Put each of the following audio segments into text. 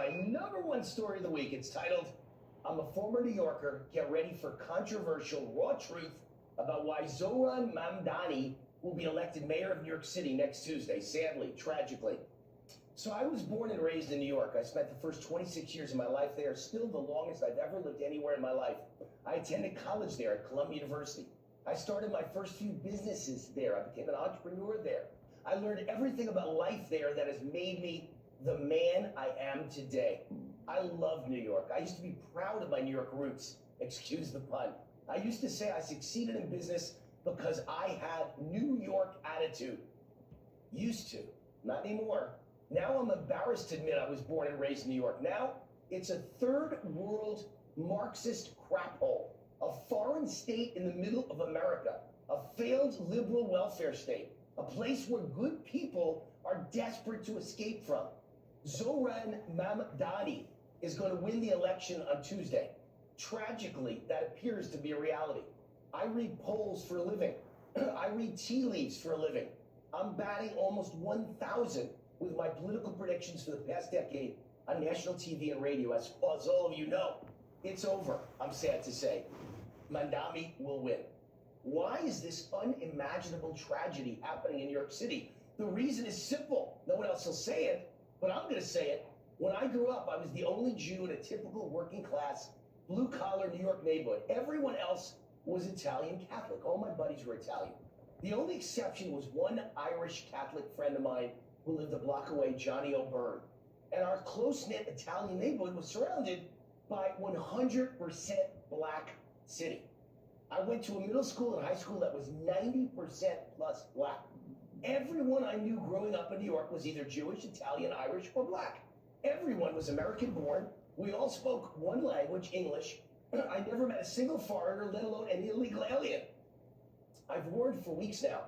my #1 story of the week. It's titled, I'm a former New Yorker. Get ready for controversial raw truth about why Zohran Mamdani will be elected mayor of New York City next Tuesday, sadly, tragically. So I was born and raised in New York. I spent the first 26 years of my life there, still the longest I've ever lived anywhere in my life. I attended college there at Columbia University. I started my first few businesses there. I became an entrepreneur there. I learned everything about life there that has made me the man I am today. I love New York. I used to be proud of my New York roots. Excuse the pun. I used to say I succeeded in business because I had New York attitude. Used to, not anymore. Now I'm embarrassed to admit I was born and raised in New York. Now it's a third world Marxist crap hole, a foreign state in the middle of America, a failed liberal welfare state, a place where good people are desperate to escape from. Zohran Mamdani is going to win the election on Tuesday. Tragically, that appears to be a reality. I read polls for a living. I read tea leaves for a living. I'm batting almost 1,000 with my political predictions for the past decade on national TV and radio. As all of you know, it's over, I'm sad to say. Mamdani will win. Why is this unimaginable tragedy happening in New York City? The reason is simple. No one else will say it, but I'm going to say it. When I grew up, I was the only Jew in a typical working class, blue-collar New York neighborhood. Everyone else was Italian Catholic. All my buddies were Italian. The only exception was one Irish Catholic friend of mine who lived a block away, Johnny O'Byrne. And our close-knit Italian neighborhood was surrounded by 100% black city. I went to a middle school and high school that was 90% plus black. Everyone I knew growing up in New York was either Jewish, Italian, Irish, or black. Everyone was American born. We all spoke one language, English. I never met a single foreigner, let alone an illegal alien. I've warned for weeks now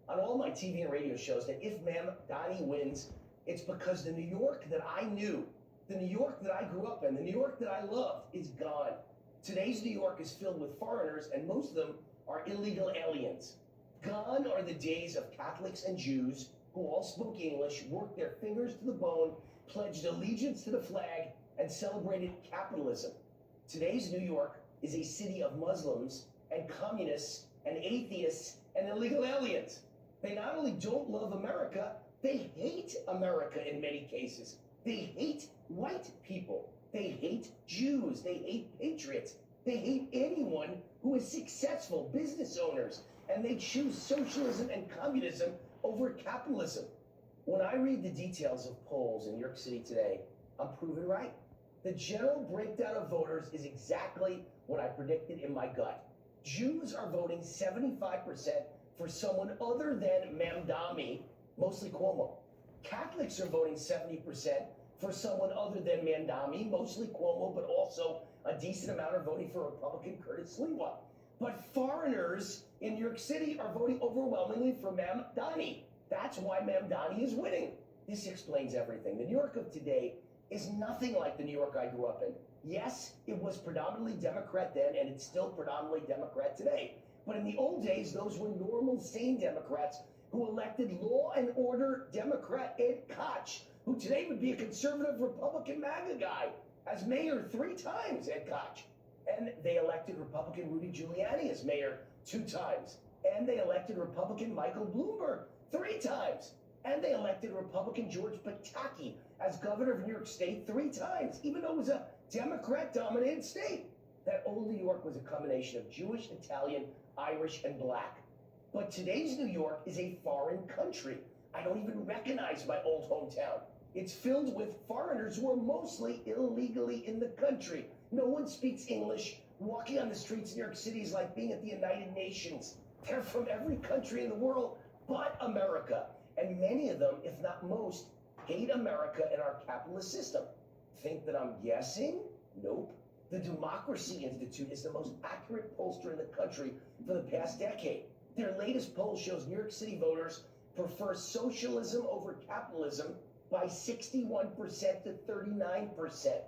on all my TV and radio shows that if Mamdani wins, it's because the New York that I knew, the New York that I grew up in, the New York that I loved is gone. Today's New York is filled with foreigners, and most of them are illegal aliens. Gone are the days of Catholics and Jews who all spoke English, worked their fingers to the bone, pledged allegiance to the flag, and celebrated capitalism. Today's New York is a city of Muslims and communists and atheists and illegal aliens. They not only don't love America, they hate America in many cases. They hate white people. They hate Jews. They hate patriots. They hate anyone who is successful, business owners, and they choose socialism and communism over capitalism. When I read the details of polls in New York City today, I'm proven right. The general breakdown of voters is exactly what I predicted in my gut. Jews are voting 75% for someone other than Mamdani, mostly Cuomo. Catholics are voting 70% for someone other than Mamdani, mostly Cuomo, but also a decent amount are voting for Republican Curtis Sliwa. But foreigners in New York City are voting overwhelmingly for Mamdani. That's why Mamdani is winning. This explains everything. The New York of today is nothing like the New York I grew up in. Yes, it was predominantly Democrat then, and it's still predominantly Democrat today. But in the old days, those were normal, sane Democrats who elected law and order Democrat Ed Koch, who today would be a conservative Republican MAGA guy, as mayor 3 times, Ed Koch. And they elected Republican Rudy Giuliani as mayor 2 times. And they elected Republican Michael Bloomberg 3 times. And they elected Republican George Pataki as governor of New York State 3 times, even though it was a Democrat-dominated state. That old New York was a combination of Jewish, Italian, Irish, and black. But today's New York is a foreign country. I don't even recognize my old hometown. It's filled with foreigners who are mostly illegally in the country. No one speaks English. Walking on the streets of New York City is like being at the United Nations. They're from every country in the world but America. And many of them, if not most, hate America and our capitalist system. Think that I'm guessing? Nope. The Democracy Institute is the most accurate pollster in the country for the past decade. Their latest poll shows New York City voters prefer socialism over capitalism by 61% to 39%.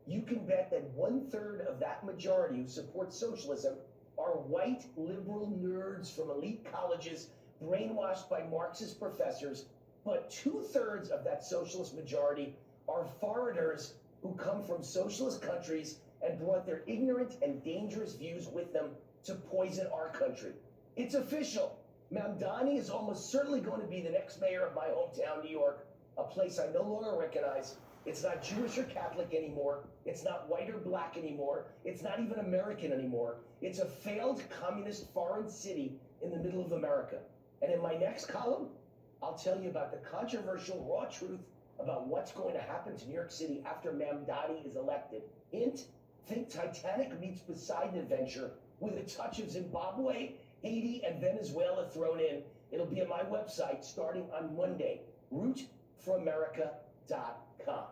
You can bet that 1/3 of that majority who support socialism are white liberal nerds from elite colleges brainwashed by Marxist professors, but 2/3 of that socialist majority are foreigners who come from socialist countries and brought their ignorant and dangerous views with them to poison our country. It's official. Mamdani is almost certainly going to be the next mayor of my hometown, New York, a place I no longer recognize. It's not Jewish or Catholic anymore. It's not white or black anymore. It's not even American anymore. It's a failed communist foreign city in the middle of America. And in my next column, I'll tell you about the controversial raw truth about what's going to happen to New York City after Mamdani is elected. Hint, think Titanic meets Poseidon adventure with a touch of Zimbabwe, Haiti, and Venezuela thrown in. It'll be on my website starting on Monday, rootforamerica.com.